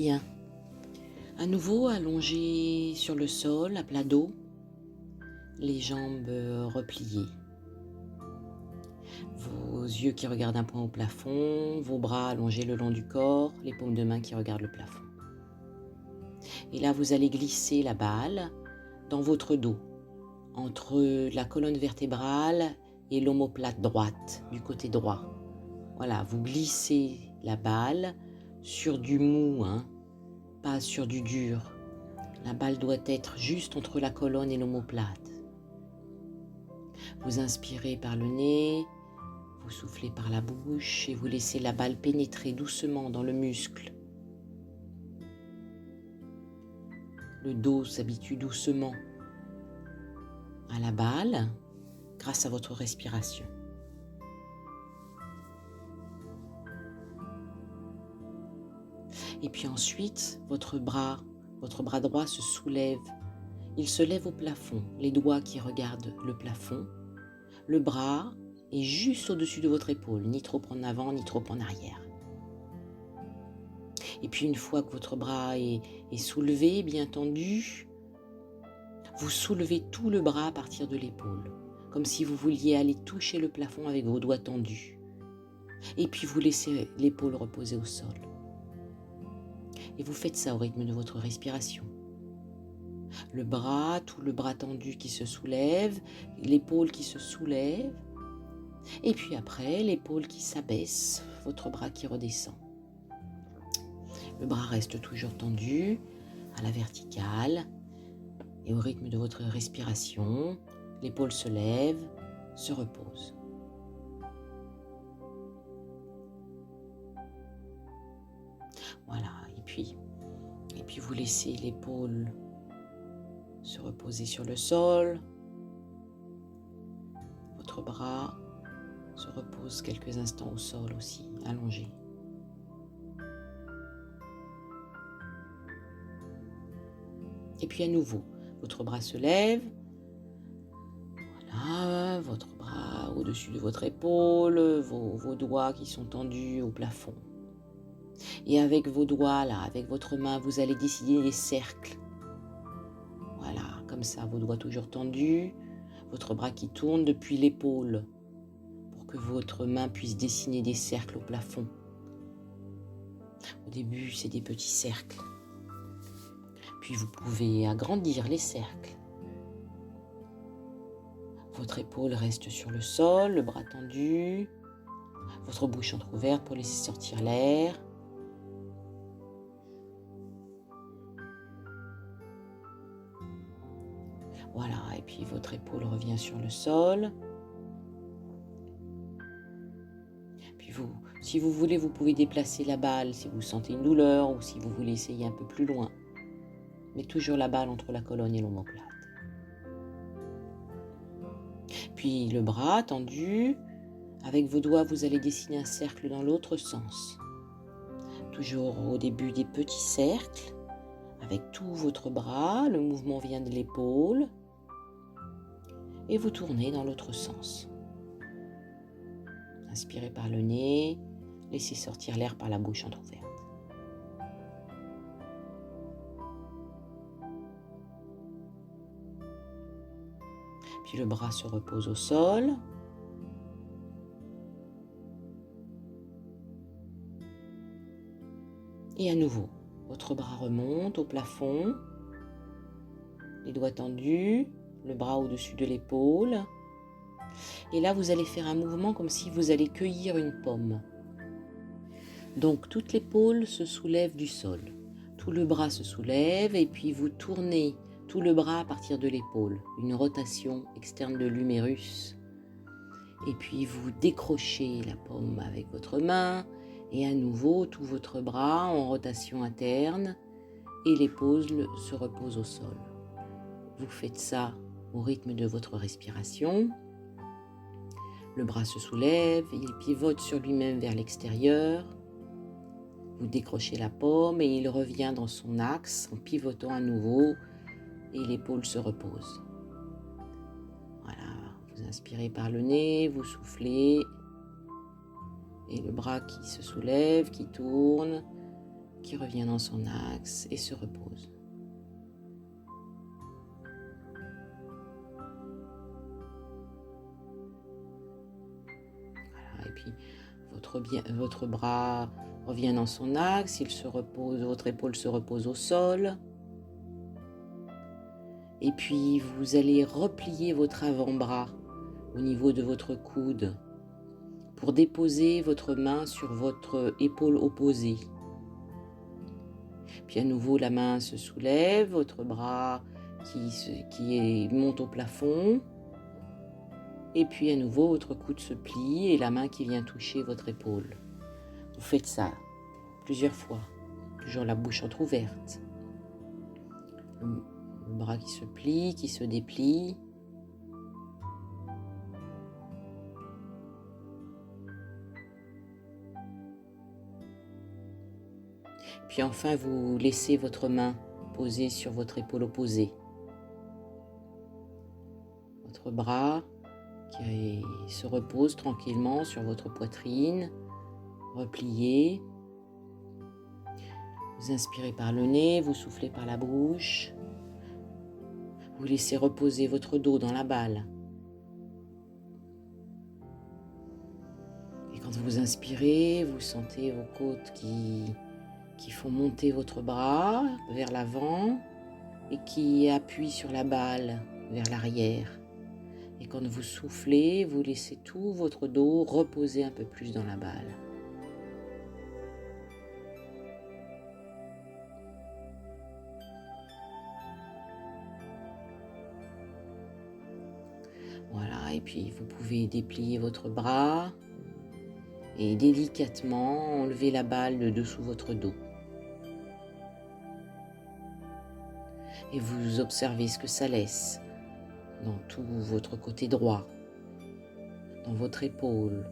Bien. À nouveau allongé sur le sol, à plat dos, les jambes repliées. Vos yeux qui regardent un point au plafond, vos bras allongés le long du corps, les paumes de main qui regardent le plafond. Et là, vous allez glisser la balle dans votre dos, entre la colonne vertébrale et l'omoplate droite, du côté droit. Voilà, vous glissez la balle sur du mou, pas sur du dur. La balle doit être juste entre la colonne et l'omoplate. Vous inspirez par le nez, vous soufflez par la bouche et vous laissez la balle pénétrer doucement dans le muscle. Le dos s'habitue doucement à la balle grâce à votre respiration. Et puis ensuite, votre bras droit se soulève. Il se lève au plafond, les doigts qui regardent le plafond. Le bras est juste au-dessus de votre épaule, ni trop en avant, ni trop en arrière. Et puis une fois que votre bras est soulevé, bien tendu, vous soulevez tout le bras à partir de l'épaule, comme si vous vouliez aller toucher le plafond avec vos doigts tendus. Et puis vous laissez l'épaule reposer au sol. Et vous faites ça au rythme de votre respiration. Le bras, tout le bras tendu qui se soulève, l'épaule qui se soulève, et puis après, l'épaule qui s'abaisse, votre bras qui redescend. Le bras reste toujours tendu, à la verticale, et au rythme de votre respiration, l'épaule se lève, se repose. Voilà, et puis vous laissez l'épaule se reposer sur le sol. Votre bras se repose quelques instants au sol aussi, allongé. Et puis à nouveau, votre bras se lève. Voilà, votre bras au-dessus de votre épaule, vos doigts qui sont tendus au plafond. Et avec vos doigts là, avec votre main, vous allez dessiner des cercles. Voilà, comme ça, vos doigts toujours tendus, votre bras qui tourne depuis l'épaule pour que votre main puisse dessiner des cercles au plafond. Au début, c'est des petits cercles. Puis vous pouvez agrandir les cercles. Votre épaule reste sur le sol, le bras tendu, votre bouche entrouverte pour laisser sortir l'air. Voilà, et puis votre épaule revient sur le sol. Puis si vous voulez, vous pouvez déplacer la balle si vous sentez une douleur ou si vous voulez essayer un peu plus loin. Mais toujours la balle entre la colonne et l'omoplate. Puis le bras tendu, avec vos doigts, vous allez dessiner un cercle dans l'autre sens. Toujours au début des petits cercles, avec tout votre bras, le mouvement vient de l'épaule. Et vous tournez dans l'autre sens. Inspirez par le nez, laissez sortir l'air par la bouche entrouverte. Puis le bras se repose au sol. Et à nouveau, votre bras remonte au plafond, les doigts tendus, le bras au-dessus de l'épaule. Et là, vous allez faire un mouvement comme si vous allez cueillir une pomme. Donc, toute l'épaule se soulève du sol. Tout le bras se soulève et puis vous tournez tout le bras à partir de l'épaule. Une rotation externe de l'humérus. Et puis, vous décrochez la pomme avec votre main. Et à nouveau, tout votre bras en rotation interne. Et l'épaule se repose au sol. Vous faites ça au rythme de votre respiration. Le bras se soulève, il pivote sur lui-même vers l'extérieur. Vous décrochez la pomme et il revient dans son axe en pivotant à nouveau et l'épaule se repose. Voilà, vous inspirez par le nez, vous soufflez et le bras qui se soulève, qui tourne. qui revient dans son axe et se repose. Voilà, et puis votre bras revient dans son axe, il se repose, votre épaule se repose au sol. Et puis vous allez replier votre avant-bras au niveau de votre coude pour déposer votre main sur votre épaule opposée. Puis à nouveau la main se soulève, votre bras monte au plafond. Et puis à nouveau votre coude se plie et la main qui vient toucher votre épaule. Vous faites ça plusieurs fois, toujours la bouche entrouverte. Le bras qui se plie, qui se déplie. Puis enfin, vous laissez votre main posée sur votre épaule opposée. Votre bras qui se repose tranquillement sur votre poitrine, replié. Vous inspirez par le nez, vous soufflez par la bouche. Vous laissez reposer votre dos dans la balle. Et quand vous inspirez, vous sentez vos côtes qui font monter votre bras vers l'avant et qui appuient sur la balle vers l'arrière. Et quand vous soufflez, vous laissez tout votre dos reposer un peu plus dans la balle. Voilà, et puis vous pouvez déplier votre bras et délicatement enlever la balle de dessous votre dos. Et vous observez ce que ça laisse dans tout votre côté droit, dans votre épaule,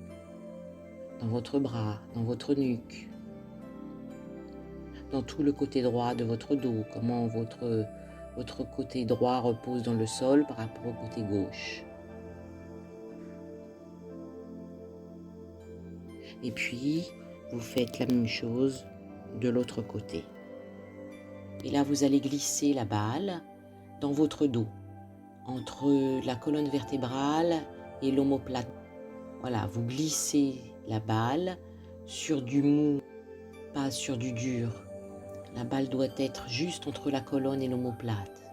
dans votre bras, dans votre nuque, dans tout le côté droit de votre dos, comment votre côté droit repose dans le sol par rapport au côté gauche. Et puis, vous faites la même chose de l'autre côté. Et là, vous allez glisser la balle dans votre dos, entre la colonne vertébrale et l'omoplate. Voilà, vous glissez la balle sur du mou, pas sur du dur. La balle doit être juste entre la colonne et l'omoplate.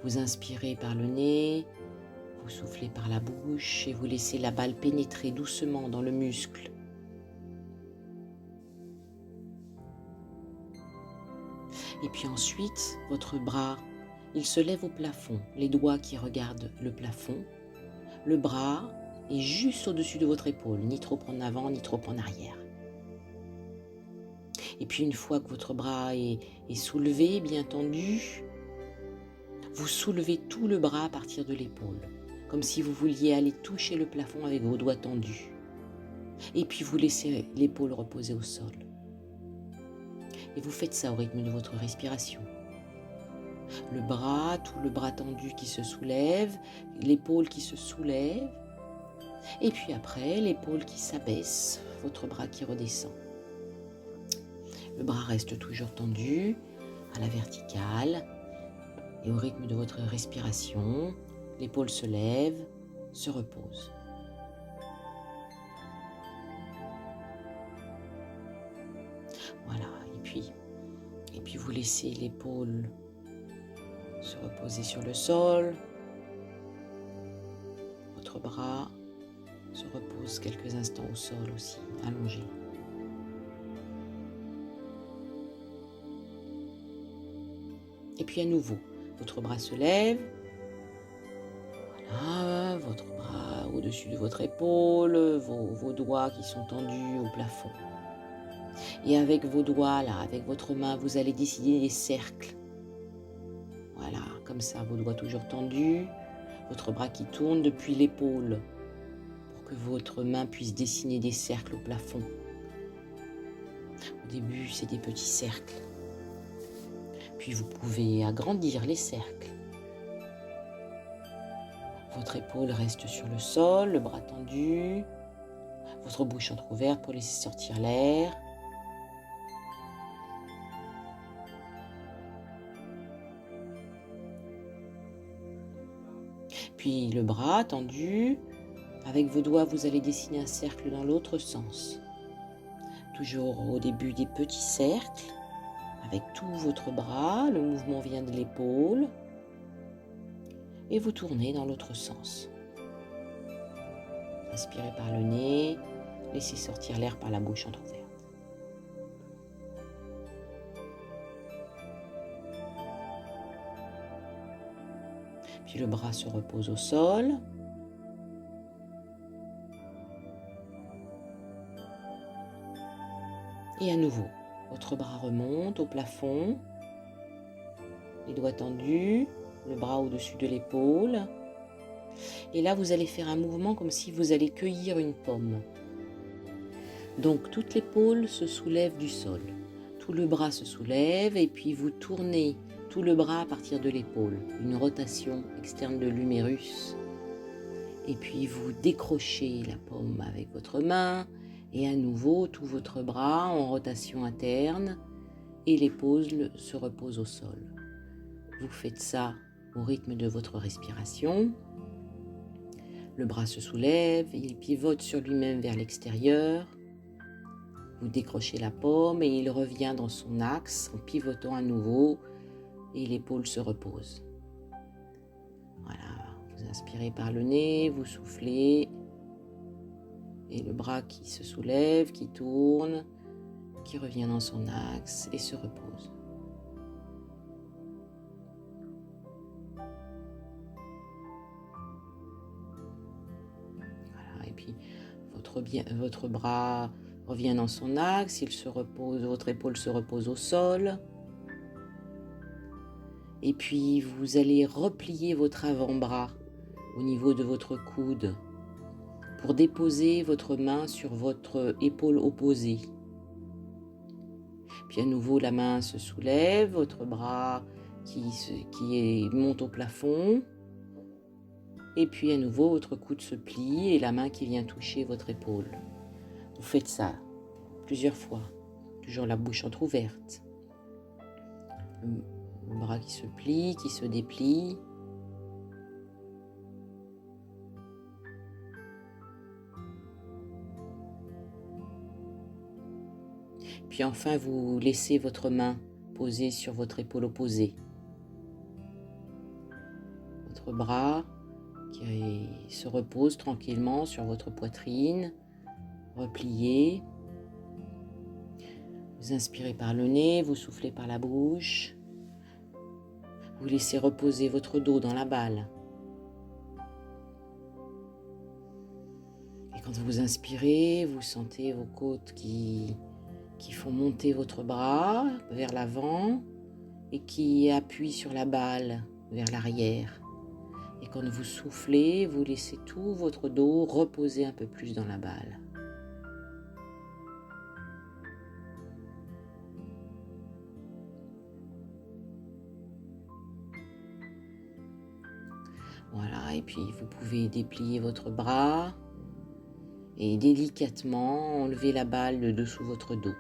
Vous inspirez par le nez, vous soufflez par la bouche et vous laissez la balle pénétrer doucement dans le muscle. Et puis ensuite, votre bras, il se lève au plafond, les doigts qui regardent le plafond. Le bras est juste au-dessus de votre épaule, ni trop en avant, ni trop en arrière. Et puis une fois que votre bras est soulevé, bien tendu, vous soulevez tout le bras à partir de l'épaule, comme si vous vouliez aller toucher le plafond avec vos doigts tendus. Et puis vous laissez l'épaule reposer au sol. Et vous faites ça au rythme de votre respiration. Le bras, tout le bras tendu qui se soulève, l'épaule qui se soulève, et puis après, l'épaule qui s'abaisse, votre bras qui redescend. Le bras reste toujours tendu, à la verticale, et au rythme de votre respiration, l'épaule se lève, se repose. Voilà, et puis vous laissez l'épaule se reposer sur le sol. Votre bras se repose quelques instants au sol aussi, allongé. Et puis à nouveau, votre bras se lève. Voilà, votre bras au-dessus de votre épaule, vos doigts qui sont tendus au plafond. Et avec vos doigts, là, avec votre main, vous allez dessiner des cercles. Voilà, comme ça, vos doigts toujours tendus, votre bras qui tourne depuis l'épaule pour que votre main puisse dessiner des cercles au plafond. Au début, c'est des petits cercles. Puis vous pouvez agrandir les cercles. Votre épaule reste sur le sol, le bras tendu, votre bouche entrouverte pour laisser sortir l'air. Puis le bras tendu. Avec vos doigts, vous allez dessiner un cercle dans l'autre sens. Toujours au début des petits cercles. Avec tout votre bras, le mouvement vient de l'épaule. Et vous tournez dans l'autre sens. Inspirez par le nez, laissez sortir l'air par la bouche entrouverte. Puis le bras se repose au sol. Et à nouveau, votre bras remonte au plafond, les doigts tendus, le bras au-dessus de l'épaule. Et là, vous allez faire un mouvement comme si vous allez cueillir une pomme. Donc, toute l'épaule se soulève du sol. Tout le bras se soulève et puis vous tournez tout le bras à partir de l'épaule. Une rotation externe de l'humérus. Et puis, vous décrochez la pomme avec votre main. Et à nouveau, tout votre bras en rotation interne. Et l'épaule se repose au sol. Vous faites ça au rythme de votre respiration. Le bras se soulève, il pivote sur lui-même vers l'extérieur. Vous décrochez la pomme et il revient dans son axe en pivotant à nouveau et l'épaule se repose. Voilà, vous inspirez par le nez, vous soufflez et le bras qui se soulève, qui tourne, qui revient dans son axe et se repose. Et puis votre bras revient dans son axe, il se repose, votre épaule se repose au sol. Et puis vous allez replier votre avant-bras au niveau de votre coude pour déposer votre main sur votre épaule opposée. Puis à nouveau la main se soulève, votre bras qui monte au plafond. Et puis à nouveau, votre coude se plie et la main qui vient toucher votre épaule. Vous faites ça plusieurs fois, toujours la bouche entrouverte. Le bras qui se plie, qui se déplie. Puis enfin, vous laissez votre main posée sur votre épaule opposée. Votre bras qui se repose tranquillement sur votre poitrine, replié. Vous inspirez par le nez, vous soufflez par la bouche. Vous laissez reposer votre dos dans la balle. Et quand vous inspirez, vous sentez vos côtes qui font monter votre bras vers l'avant et qui appuient sur la balle vers l'arrière. Et quand vous soufflez, vous laissez tout votre dos reposer un peu plus dans la balle. Voilà, et puis vous pouvez déplier votre bras et délicatement enlever la balle de dessous votre dos.